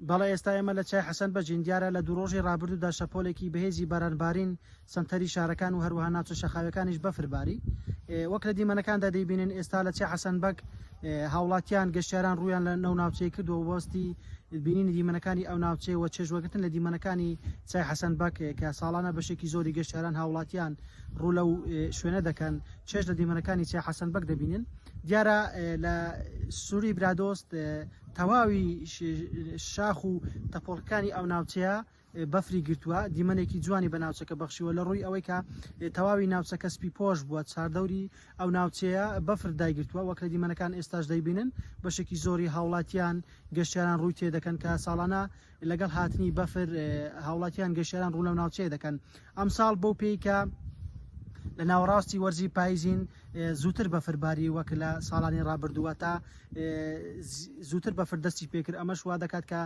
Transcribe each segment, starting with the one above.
بەڵێ ئێستا ئێمە لە چای حەسەن بەجین دیارە لە دوڕۆژی ڕابردوودا شەپۆلێکی بەهێزی بارانبارین سنتەری شارەکان و هەروەها ناوچە شەخاوەکانیش بەفرباری وەک لە دیمەنەکاندا دەیبینن ئێستا لە چای حەسەن بەگ هاوڵاتیان گەشتیاران ڕویان لە نەو ناوچەی کردو وەستی بینینی دیمەنەکانی ئەو ناوچەیەوە چێژوەگرتن لە دیمەنەکانی چای حەسەن بەگ کە ساڵانە بەشێکی زۆری گەشتیاران هاوڵاتیان ڕوو لەو شوێنە دەکەن چێژ لە دیمەنەکانی چای حەسەن بەگ دەبینن دیارە لە سووری برادۆست تەواوی شاخ و تەپۆڵەکانی ئەو ناوچەیە بەفری گرتووە دیمەنێکی جوانی بە ناوچەکە بەخشیوە لە ڕووی ئەوەی کە تەواوی ناوچەکە سپی پۆش بووە چاردەوری ئەو ناوچەیە بەفر دایگرتووە وەک لە دیمەنەکان ئێستاش دەیبینن بەشێکی زۆری هاوڵاتیان گەشتیاران ڕووی تێ دەکەن کە ساڵانە لەگەڵ هاتنی بەفر هاوڵاتیان گەشتیاران ڕوو لەو ناوچەیە دەکەن ئەمساڵ بەو پێی کە لە ناوەڕاستی وەرزی پاییزین زووتر بەفرباری وەک لە ساڵانی ڕابردووە تا زووتر بەفر دەستی پێکرد ئەمەش وا دەکات کە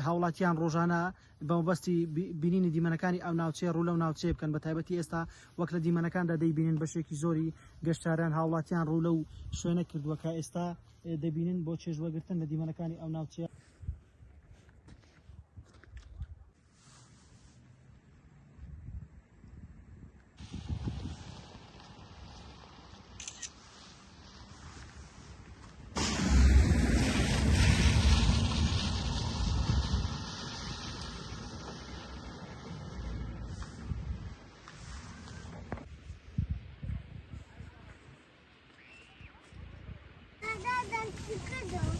هاوڵاتیان ڕۆژانە بەمەبەستی بینینی دیمەنەکانی ئەو ناوچەیە ڕوو لەو ناوچەیە بکەن بە تایبەتی ئێستا وەک لە دیمەنەکاندا دەیبینن بەشێکی زۆری گەشتیاران هاوڵاتیان ڕوو لەو شوێنە کردووە کە ئێستا دەبینن بۆ چێژوەگرتن لە دیمەنەکانی ئەو ناوچەیە. Nada,